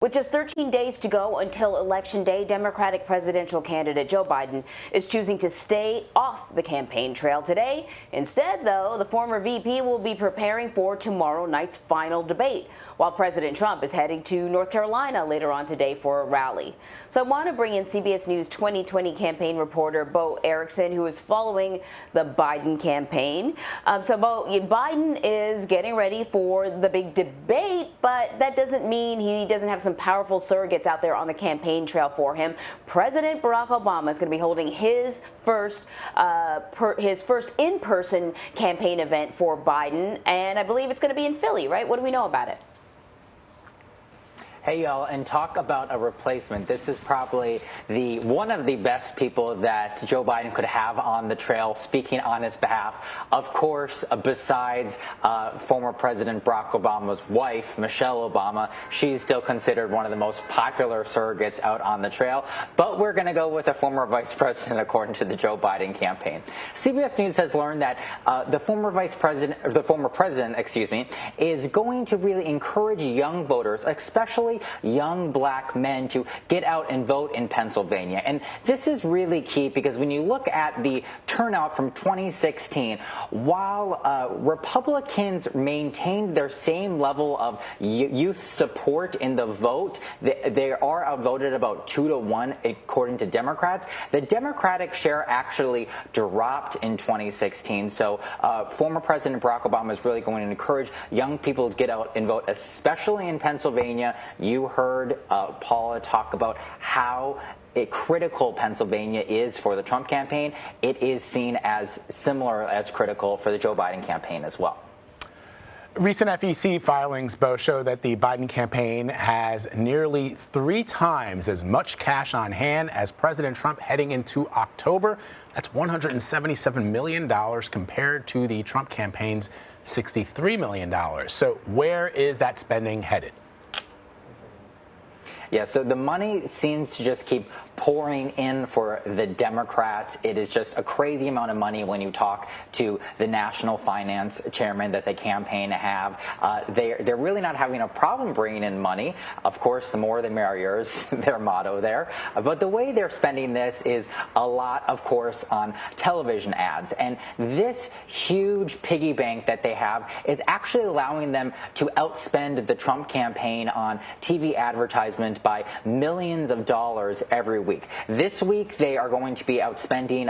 With just 13 days to go until Election Day, Democratic presidential candidate Joe Biden is choosing to stay off the campaign trail today. Instead, though, the former VP will be preparing for tomorrow night's final debate, while President Trump is heading to North Carolina later on today for a rally. So I want to bring in CBS News 2020 campaign reporter Bo Erickson, who is following the Biden campaign. So Bo, Biden is getting ready for the big debate, but that doesn't mean he doesn't have some powerful surrogates out there on the campaign trail for him. President Barack Obama is going to be holding his first in-person campaign event for Biden, and I believe it's going to be in Philly, right? What do we know about it? Hey, y'all, and talk about a replacement. This is probably one of the best people that Joe Biden could have on the trail speaking on his behalf. Of course, besides former President Barack Obama's wife, Michelle Obama, she's still considered one of the most popular surrogates out on the trail. But we're going to go with a former vice president, according to the Joe Biden campaign. CBS News has learned that the former president, is going to really encourage young voters, especially young black men, to get out and vote in Pennsylvania. And this is really key because when you look at the turnout from 2016, while Republicans maintained their same level of youth support in the vote, they are outvoted about 2-1 according to Democrats. The Democratic share actually dropped in 2016. So former President Barack Obama is really going to encourage young people to get out and vote, especially in Pennsylvania. You heard Paula talk about how critical Pennsylvania is for the Trump campaign. It is seen as similar as critical for the Joe Biden campaign as well. Recent FEC filings, Bo, show that the Biden campaign has nearly 3 times as much cash on hand as President Trump heading into October. That's $177 million compared to the Trump campaign's $63 million. So where is that spending headed? Yeah, so the money seems to just keep pouring in for the Democrats. It is just a crazy amount of money when you talk to the national finance chairman that the campaign have. They're really not having a problem bringing in money. Of course, the more the merrier is their motto there. But the way they're spending this is a lot, of course, on television ads. And this huge piggy bank that they have is actually allowing them to outspend the Trump campaign on TV advertisement by millions of dollars every week. This week, they are going to be outspending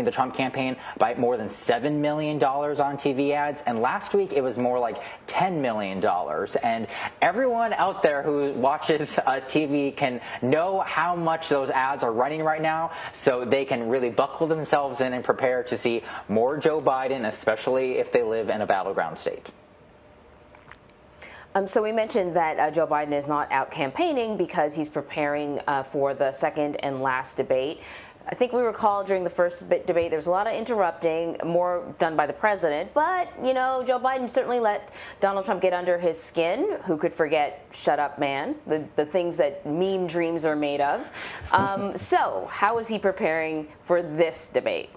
the Trump campaign by more than $7 million on TV ads. And last week, it was more like $10 million. And everyone out there who watches TV can know how much those ads are running right now, so they can really buckle themselves in and prepare to see more Joe Biden, especially if they live in a battleground state. So we mentioned that Joe Biden is not out campaigning because he's preparing for the second and last debate. I think we recall during the first debate, there was a lot of interrupting, more done by the president. But, you know, Joe Biden certainly let Donald Trump get under his skin. Who could forget "shut up, man," the things that meme dreams are made of. So how is he preparing for this debate?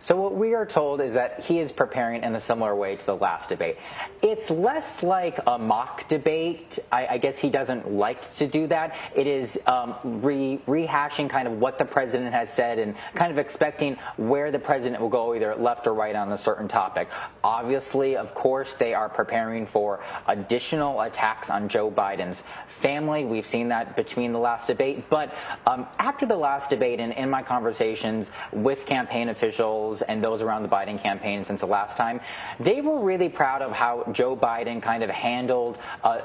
So what we are told is that he is preparing in a similar way to the last debate. It's less like a mock debate. I guess he doesn't like to do that. It is rehashing kind of what the president has said and kind of expecting where the president will go, either left or right on a certain topic. Obviously, of course, they are preparing for additional attacks on Joe Biden's family. We've seen that between the last debate. But after the last debate, and in my conversations with campaign officials and those around the Biden campaign since the last time, they were really proud of how Joe Biden kind of handled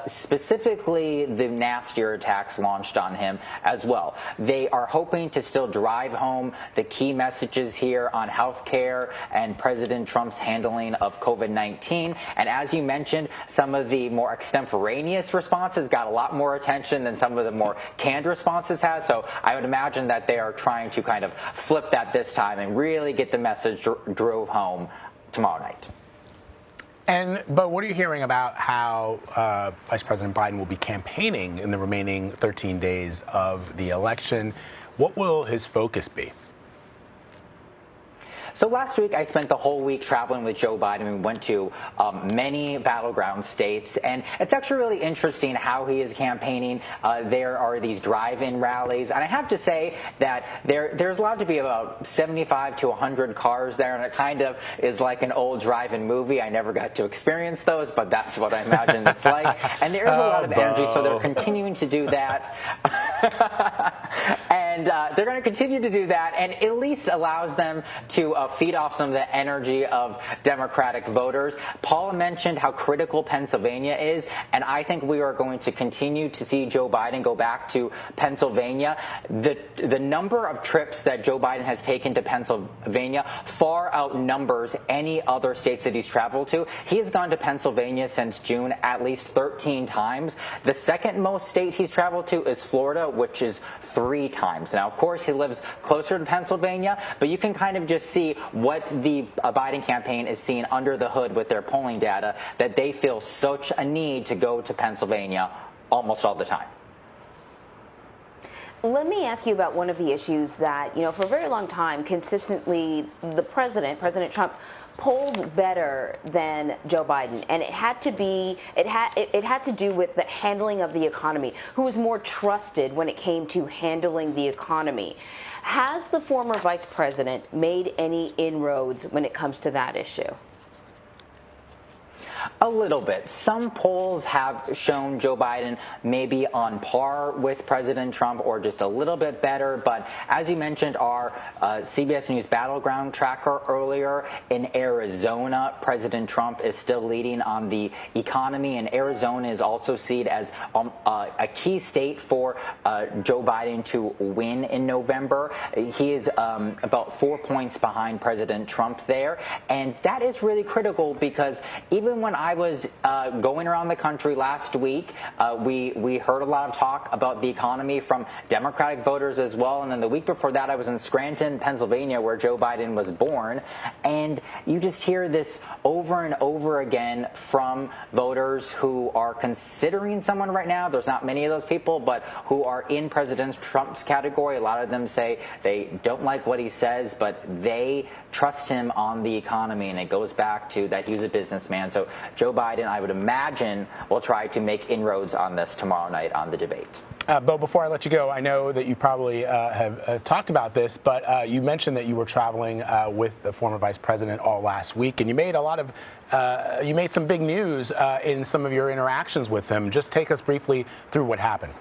specifically the nastier attacks launched on him as well. They are hoping to still drive home the key messages here on health care and President Trump's handling of COVID-19. And as you mentioned, some of the more extemporaneous responses got a lot more attention than some of the more canned responses has. So I would imagine that they are trying to kind of flip that this time and really get the message drove home tomorrow night. But what are you hearing about how Vice President Biden will be campaigning in the remaining 13 days of the election? What will his focus be? So last week, I spent the whole week traveling with Joe Biden. We went to many battleground states, and it's actually really interesting how he is campaigning. There are these drive-in rallies, and I have to say that there's allowed to be about 75 to 100 cars there, and it kind of is like an old drive-in movie. I never got to experience those, but that's what I imagine it's like. And there is a lot of energy, so they're continuing to do that. And they're going to continue to do that, and at least allows them to feed off some of the energy of Democratic voters. Paula mentioned how critical Pennsylvania is, and I think we are going to continue to see Joe Biden go back to Pennsylvania. The number of trips that Joe Biden has taken to Pennsylvania far outnumbers any other states that he's traveled to. He has gone to Pennsylvania since June at least 13 times. The second most state he's traveled to is Florida, which is 3 times. Now, of course, he lives closer to Pennsylvania, but you can kind of just see what the Biden campaign is seeing under the hood with their polling data, that they feel such a need to go to Pennsylvania almost all the time. Let me ask you about one of the issues that, for a very long time, consistently, President Trump, polled better than Joe Biden, and it had to do with the handling of the economy. Who was more trusted when it came to handling the economy? Has the former vice president made any inroads when it comes to that issue? A little bit. Some polls have shown Joe Biden maybe on par with President Trump or just a little bit better. But as you mentioned, our CBS News Battleground tracker earlier, in Arizona, President Trump is still leading on the economy. And Arizona is also seen as a key state for Joe Biden to win in November. He is about 4 points behind President Trump there. And that is really critical because even when I was going around the country last week, we heard a lot of talk about the economy from Democratic voters as well. And then the week before that, I was in Scranton, Pennsylvania, where Joe Biden was born. And you just hear this over and over again from voters who are considering someone right now. There's not many of those people, but who are in President Trump's category. A lot of them say they don't like what he says, but they trust him on the economy. And it goes back to that he's a businessman. So Joe Biden, I would imagine, will try to make inroads on this tomorrow night on the debate. Bo, before I let you go, I know that you probably have talked about this, but you mentioned that you were traveling with the former vice president all last week, and you made you made some big news in some of your interactions with him. Just take us briefly through what happened.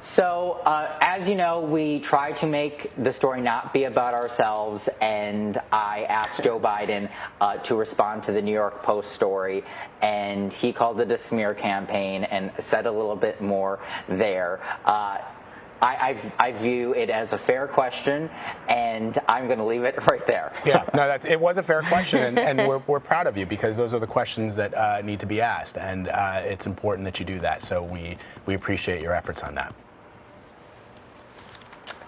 So, as you know, we try to make the story not be about ourselves, and I asked Joe Biden to respond to the New York Post story, and he called it a smear campaign and said a little bit more there. I view it as a fair question, and I'm going to leave it right there. Yeah, no, it was a fair question, and we're proud of you because those are the questions that need to be asked, and it's important that you do that. So we appreciate your efforts on that.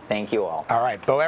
Thank you all. All right, Bo Erickson.